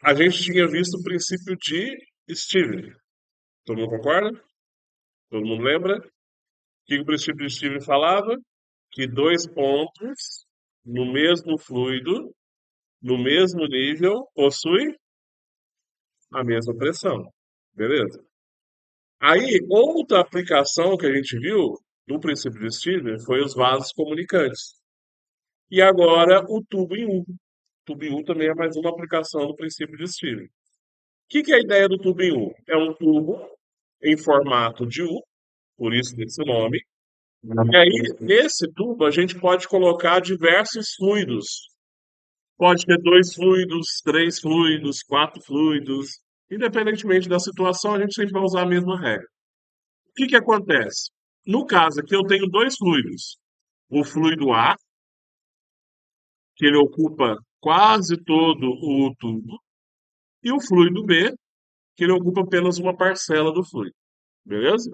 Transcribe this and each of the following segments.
A gente tinha visto o princípio de Stevens. Todo mundo concorda? Todo mundo lembra? Que o princípio de Stevens falava? Que dois pontos no mesmo fluido, no mesmo nível, possuem a mesma pressão. Beleza? Aí, outra aplicação que a gente viu do princípio de Stevens foi os vasos comunicantes. E agora o tubo em U. O tubo em U também é mais uma aplicação do princípio de Stevens. Que é a ideia do tubo em U? É um tubo em formato de U, por isso desse nome. E aí, nesse tubo, a gente pode colocar diversos fluidos. Pode ter dois fluidos, três fluidos, quatro fluidos. Independentemente da situação, a gente sempre vai usar a mesma regra. O que acontece? No caso aqui, eu tenho dois fluidos. O fluido A, que ele ocupa quase todo o tubo, e o fluido B, que ele ocupa apenas uma parcela do fluido. Beleza?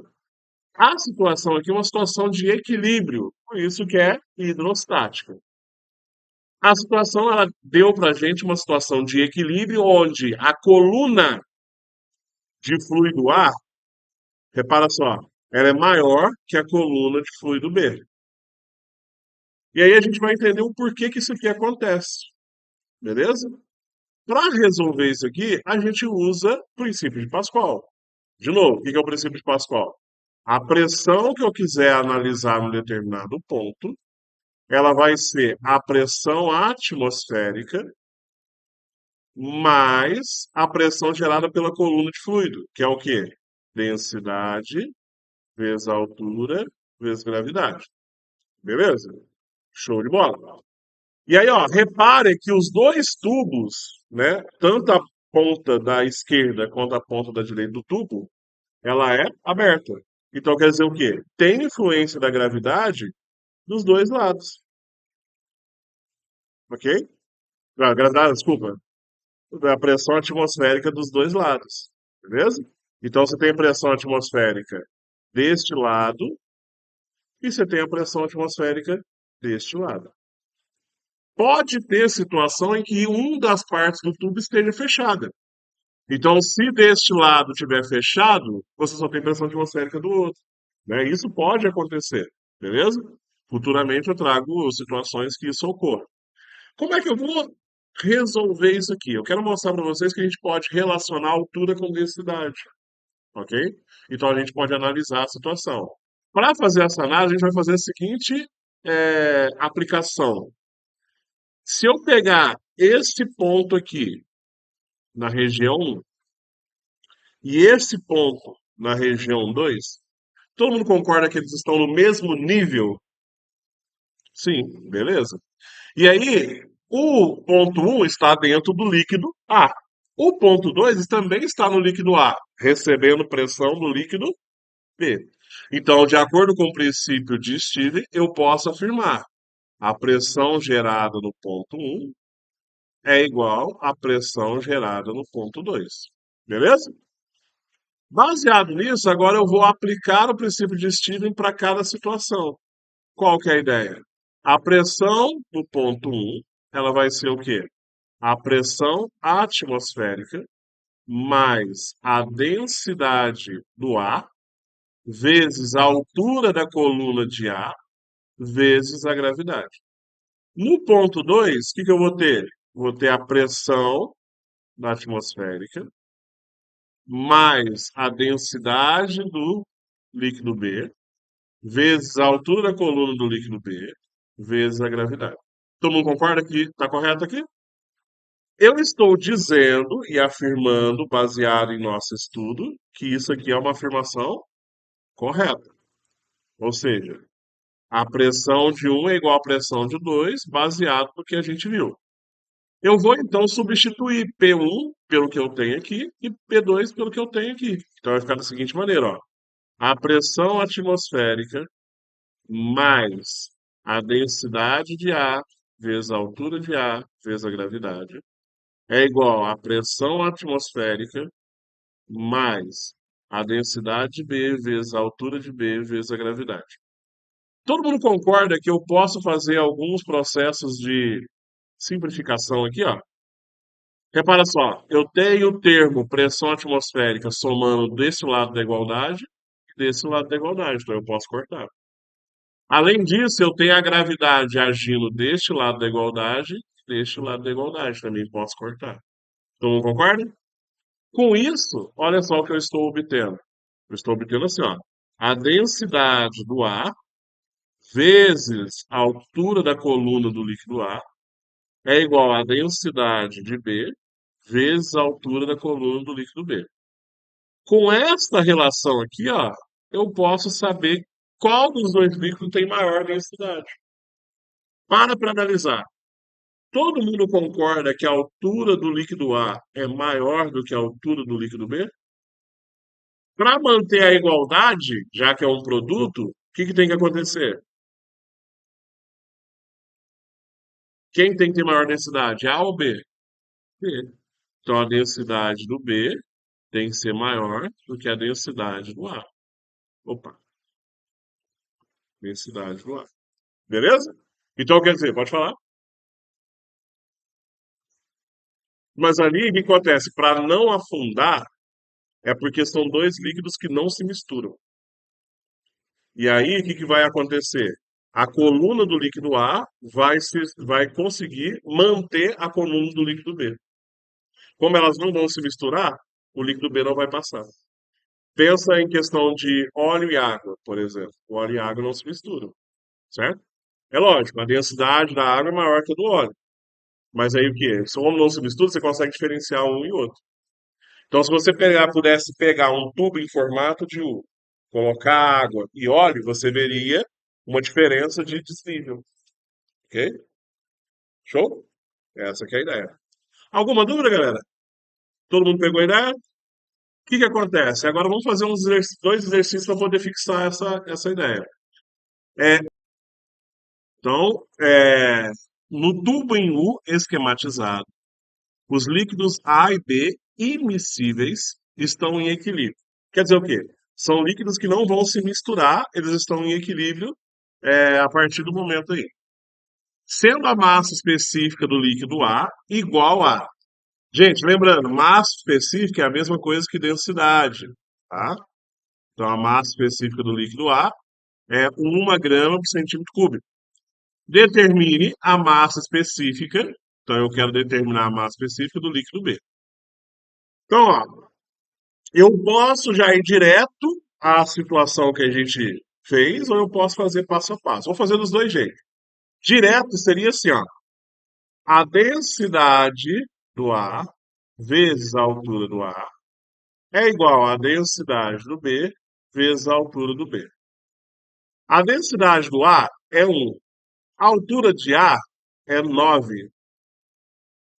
A situação aqui é uma situação de equilíbrio, por isso que é hidrostática. A situação ela deu para a gente uma situação de equilíbrio onde a coluna de fluido A, repara só, ela é maior que a coluna de fluido B. E aí a gente vai entender o porquê que isso aqui acontece, beleza? Para resolver isso aqui, a gente usa o princípio de Pascal. De novo, o que é o princípio de Pascal? A pressão que eu quiser analisar num determinado ponto, ela vai ser a pressão atmosférica mais a pressão gerada pela coluna de fluido, que é o quê? Densidade vezes altura vezes gravidade. Beleza? Show de bola. E aí, ó, repare que os dois tubos, né, tanto a ponta da esquerda quanto a ponta da direita do tubo, ela é aberta. Então quer dizer o quê? Tem influência da gravidade dos dois lados, ok? Ah, gravidade, desculpa, da pressão atmosférica dos dois lados, beleza? Então você tem a pressão atmosférica deste lado e você tem a pressão atmosférica deste lado. Pode ter situação em que uma das partes do tubo esteja fechada. Então, se deste lado estiver fechado, você só tem pressão atmosférica do outro, né? Isso pode acontecer, beleza? Futuramente eu trago situações que isso ocorra. Como é que eu vou resolver isso aqui? Eu quero mostrar para vocês que a gente pode relacionar altura com densidade, ok? Então a gente pode analisar a situação. Para fazer essa análise, a gente vai fazer a seguinte aplicação. Se eu pegar esse ponto aqui na região 1 e esse ponto na região 2, todo mundo concorda que eles estão no mesmo nível? Sim, beleza. E aí, o ponto 1 está dentro do líquido A. O ponto 2 também está no líquido A, recebendo pressão do líquido B. Então, de acordo com o princípio de Stevens, eu posso afirmar a pressão gerada no ponto 1 é igual à pressão gerada no ponto 2. Beleza? Baseado nisso, agora eu vou aplicar o princípio de Stevens para cada situação. Qual que é a ideia? A pressão do ponto 1, ela vai ser o quê? A pressão atmosférica mais a densidade do ar vezes a altura da coluna de ar vezes a gravidade. No ponto 2, o que eu vou ter? Vou ter a pressão da atmosférica mais a densidade do líquido B vezes a altura da coluna do líquido B vezes a gravidade. Todo mundo concorda que está correto aqui? Eu estou dizendo e afirmando, baseado em nosso estudo, que isso aqui é uma afirmação correta. Ou seja, a pressão de um é igual à pressão de 2, baseado no que a gente viu. Eu vou então substituir P1 pelo que eu tenho aqui e P2 pelo que eu tenho aqui. Então vai ficar da seguinte maneira, ó. A pressão atmosférica mais a densidade de ar vezes a altura de ar vezes a gravidade é igual à pressão atmosférica mais a densidade de B vezes a altura de B vezes a gravidade. Todo mundo concorda que eu posso fazer alguns processos de simplificação aqui, ó. Repara só, eu tenho o termo pressão atmosférica somando desse lado da igualdade e desse lado da igualdade, então eu posso cortar. Além disso, eu tenho a gravidade agindo deste lado da igualdade e deste lado da igualdade, também posso cortar. Todo mundo concorda? Com isso, olha só o que eu estou obtendo. Eu estou obtendo assim, ó, a densidade do A vezes a altura da coluna do líquido A é igual à densidade de B vezes a altura da coluna do líquido B. Com esta relação aqui, ó, eu posso saber qual dos dois líquidos tem maior densidade. Para analisar. Todo mundo concorda que a altura do líquido A é maior do que a altura do líquido B? Para manter a igualdade, já que é um produto, o que que tem que acontecer? Quem tem que ter maior densidade, A ou B? B. Então a densidade do B tem que ser maior do que a densidade do A. Opa, densidade do A. Beleza? Então quer dizer, pode falar. Mas ali o que acontece? Para não afundar, é porque são dois líquidos que não se misturam. E aí o que que vai acontecer? A coluna do líquido A vai conseguir manter a coluna do líquido B. Como elas não vão se misturar, o líquido B não vai passar. Pensa em questão de óleo e água, por exemplo. O óleo e a água não se misturam, certo? É lógico, a densidade da água é maior que a do óleo. Mas aí o que? Se o óleo não se mistura, você consegue diferenciar um e outro. Então, se você pudesse pegar um tubo em formato de U, colocar água e óleo, você veria uma diferença de desnível, ok? Show? Essa que é a ideia. Alguma dúvida, galera? Todo mundo pegou a ideia? O que que acontece? Agora vamos fazer dois exercícios para poder fixar essa ideia. É, então, no tubo em U esquematizado, os líquidos A e B immiscíveis estão em equilíbrio. Quer dizer o quê? São líquidos que não vão se misturar, eles estão em equilíbrio a partir do momento aí. Sendo a massa específica do líquido A igual a. Gente, lembrando, massa específica é a mesma coisa que densidade, tá? Então a massa específica do líquido A é 1 grama por centímetro cúbico. Determine a massa específica. Então eu quero determinar a massa específica do líquido B. Então, ó, eu posso já ir direto à situação que a gente fez, ou eu posso fazer passo a passo. Vou fazer dos dois jeitos. Direto seria assim, ó. A densidade do A vezes a altura do A é igual à densidade do B vezes a altura do B. A densidade do A é 1. A altura de A é 9.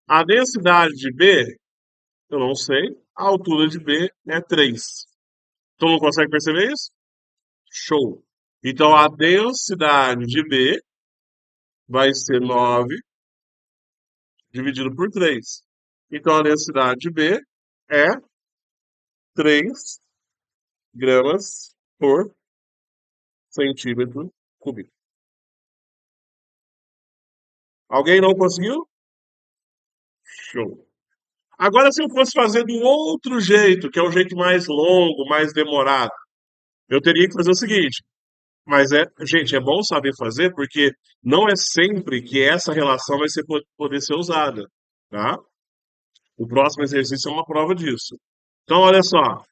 A densidade de B, eu não sei. A altura de B é 3. Tu não consegue perceber isso? Show. Então a densidade de B vai ser 9 dividido por 3. Então a densidade de B é 3 gramas por centímetro cúbico. Alguém não conseguiu? Show. Agora, se eu fosse fazer do outro jeito, que é o jeito mais longo, mais demorado, eu teria que fazer o seguinte. Mas gente, é bom saber fazer porque não é sempre que essa relação vai poder ser usada, tá? O próximo exercício é uma prova disso. Então, olha só,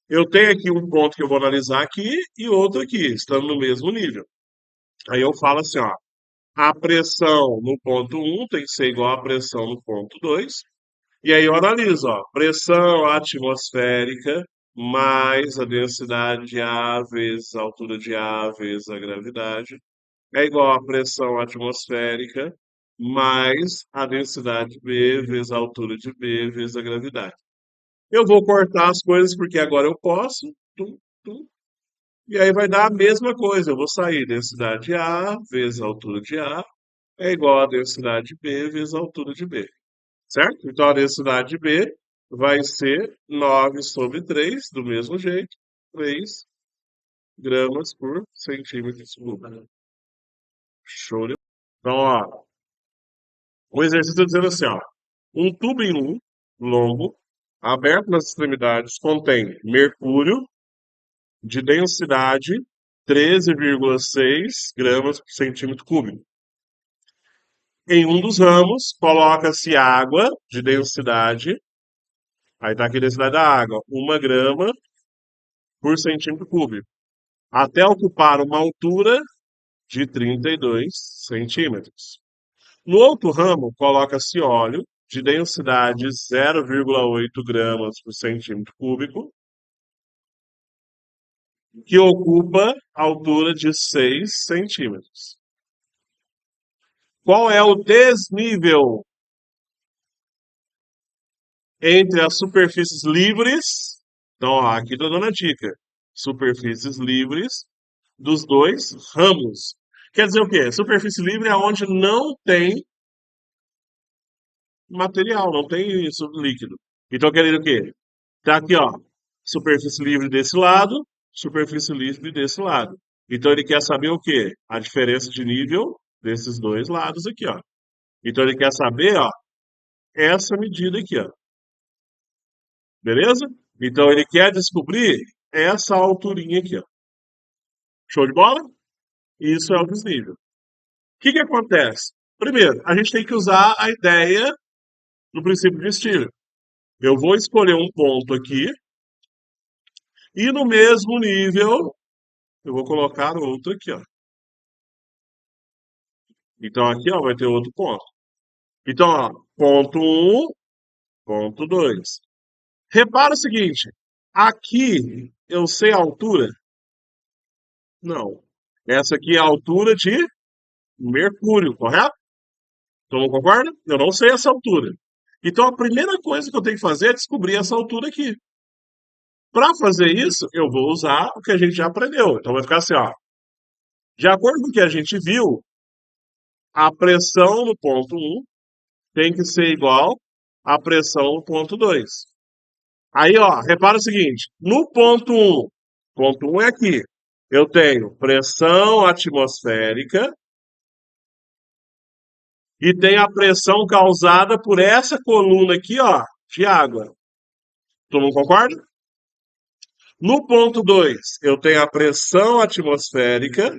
eu tenho aqui um ponto que eu vou analisar aqui e outro aqui, estando no mesmo nível. Aí eu falo assim, ó, a pressão no ponto um tem que ser igual à pressão no ponto 2. E aí eu analiso, ó, pressão atmosférica mais a densidade de A vezes a altura de A vezes a gravidade é igual à pressão atmosférica mais a densidade de B vezes a altura de B vezes a gravidade. Eu vou cortar as coisas porque agora eu posso. Tum, tum, e aí vai dar a mesma coisa. Eu vou sair densidade A vezes a altura de A é igual a densidade de B vezes a altura de B. Certo? Então a densidade de B vai ser 9 sobre 3, do mesmo jeito, 3 gramas por centímetro cúbico. Show de... Então, ó, o exercício está dizendo assim, ó, um tubo em U longo, aberto nas extremidades, contém mercúrio de densidade 13,6 gramas por centímetro cúbico. Em um dos ramos, coloca-se água de densidade, aí está aqui a densidade da água, 1 grama por centímetro cúbico, até ocupar uma altura de 32 centímetros. No outro ramo, coloca-se óleo de densidade 0,8 gramas por centímetro cúbico, que ocupa a altura de 6 centímetros. Qual é o desnível entre as superfícies livres? Então, ó, aqui estou dando a dica. Superfícies livres dos dois ramos. Quer dizer o quê? Superfície livre é onde não tem material, não tem isso líquido. Então, quer dizer o quê? Tá aqui, ó. Superfície livre desse lado, superfície livre desse lado. Então, ele quer saber o quê? A diferença de nível desses dois lados aqui, ó. Então, ele quer saber, ó, essa medida aqui, ó. Beleza? Então, ele quer descobrir essa alturinha aqui, ó. Show de bola? Isso é o desnível. O que que acontece? Primeiro, a gente tem que usar a ideia do princípio de Stevens. Eu vou escolher um ponto aqui e no mesmo nível eu vou colocar outro aqui, ó. Então aqui, ó, vai ter outro ponto. Então, ó, ponto um, ponto 2. Repara o seguinte, aqui eu sei a altura? Não. Essa aqui é a altura de Mercúrio, correto? Todo mundo concorda? Eu não sei essa altura. Então a primeira coisa que eu tenho que fazer é descobrir essa altura aqui. Para fazer isso, eu vou usar o que a gente já aprendeu. Então vai ficar assim, ó. De acordo com o que a gente viu, a pressão no ponto um tem que ser igual à pressão no ponto 2. Aí, ó, repara o seguinte, no ponto um é aqui, eu tenho pressão atmosférica e tenho a pressão causada por essa coluna aqui, ó, de água. Todo mundo concorda? No ponto 2, eu tenho a pressão atmosférica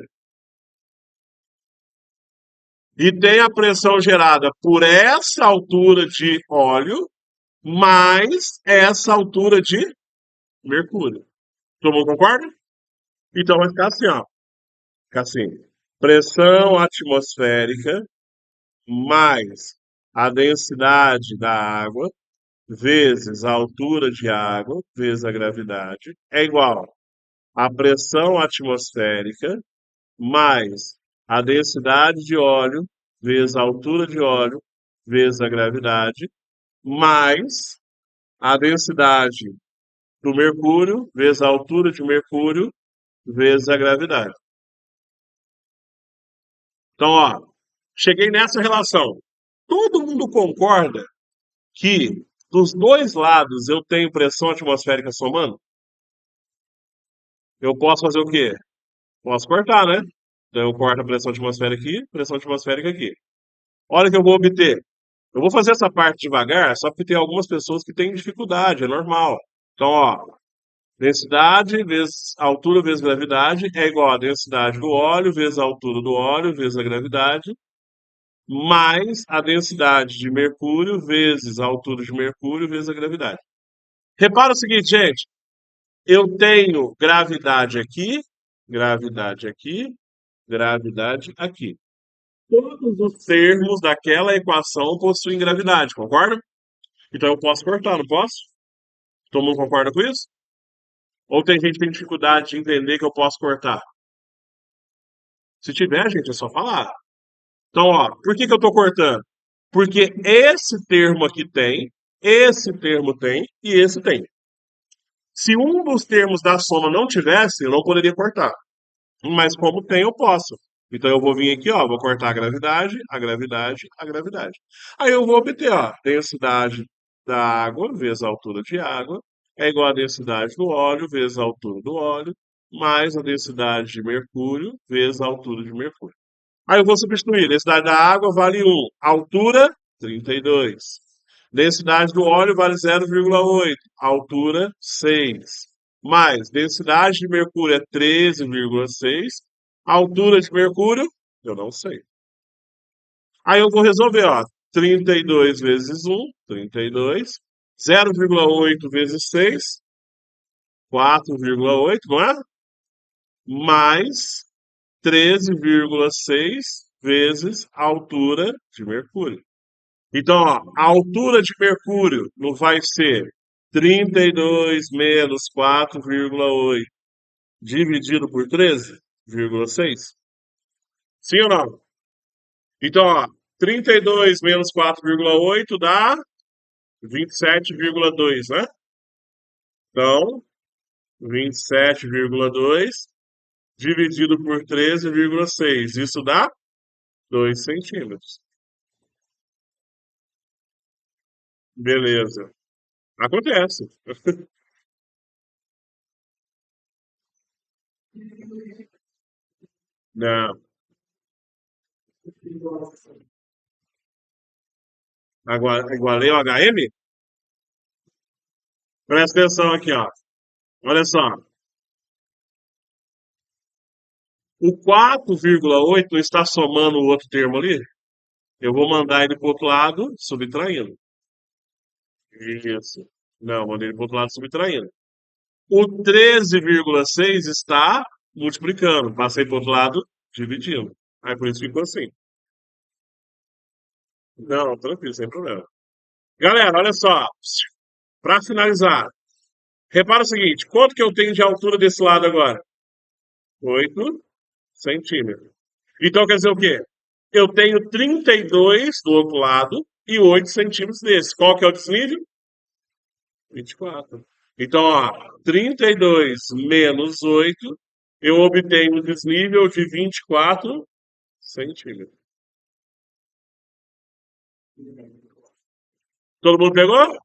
e tenho a pressão gerada por essa altura de óleo mais essa altura de mercúrio. Todo mundo concorda? Então vai ficar assim, ó. Fica assim. Pressão atmosférica mais a densidade da água vezes a altura de água vezes a gravidade é igual a pressão atmosférica mais a densidade de óleo vezes a altura de óleo vezes a gravidade mais a densidade do mercúrio vezes a altura de mercúrio vezes a gravidade. Então, ó, cheguei nessa relação. Todo mundo concorda que dos dois lados eu tenho pressão atmosférica somando? Eu posso fazer o quê? Posso cortar, né? Então eu corto a pressão atmosférica aqui. Olha o que eu vou obter. Eu vou fazer essa parte devagar, só porque tem algumas pessoas que têm dificuldade, é normal. Então, ó, densidade vezes altura vezes gravidade é igual a densidade do óleo vezes a altura do óleo vezes a gravidade mais a densidade de mercúrio vezes a altura de mercúrio vezes a gravidade. Repara o seguinte, gente. Eu tenho gravidade aqui, gravidade aqui. Todos os termos daquela equação possuem gravidade, concorda? Então eu posso cortar, não posso? Todo mundo concorda com isso? Ou tem gente que tem dificuldade de entender que eu posso cortar? Se tiver, gente, é só falar. Então, ó, por que que eu estou cortando? Porque esse termo aqui tem, esse termo tem e esse tem. Se um dos termos da soma não tivesse, eu não poderia cortar. Mas como tem, eu posso. Então eu vou vir aqui, ó, vou cortar a gravidade, a gravidade, a gravidade. Aí eu vou obter, ó, densidade da água vezes a altura de água é igual a densidade do óleo vezes a altura do óleo, mais a densidade de mercúrio vezes a altura de mercúrio. Aí eu vou substituir. Densidade da água vale 1. Altura, 32. Densidade do óleo vale 0,8. Altura, 6. Mais, densidade de mercúrio é 13,6. Altura de mercúrio, eu não sei. Aí eu vou resolver, ó. 32 vezes 1, 32. 0,8 vezes 6, 4,8, não é? Mais 13,6 vezes a altura de Mercúrio. Então, ó, a altura de Mercúrio não vai ser 32 menos 4,8 dividido por 13,6? Sim ou não? Então, ó, 32 menos 4,8 dá 27,2, né? Então, 27,2 dividido por 13,6. Isso dá 2 centímetros. Beleza. Acontece. Não. Agora, igualei o HM? Presta atenção aqui, ó. Olha só. O 4,8 não está somando o outro termo ali? Eu vou mandar ele para o outro lado, subtraindo. Isso. Não, mandei ele para o outro lado, subtraindo. O 13,6 está multiplicando. Passei para o outro lado, dividindo. Aí por isso ficou assim. Não, tranquilo, sem problema. Galera, olha só. Para finalizar, repara o seguinte: quanto que eu tenho de altura desse lado agora? 8 centímetros. Então quer dizer o quê? Eu tenho 32 do outro lado e 8 centímetros desse. Qual que é o desnível? 24. Então, ó, 32 menos 8, eu obtenho um desnível de 24 centímetros. Todo mundo pegou?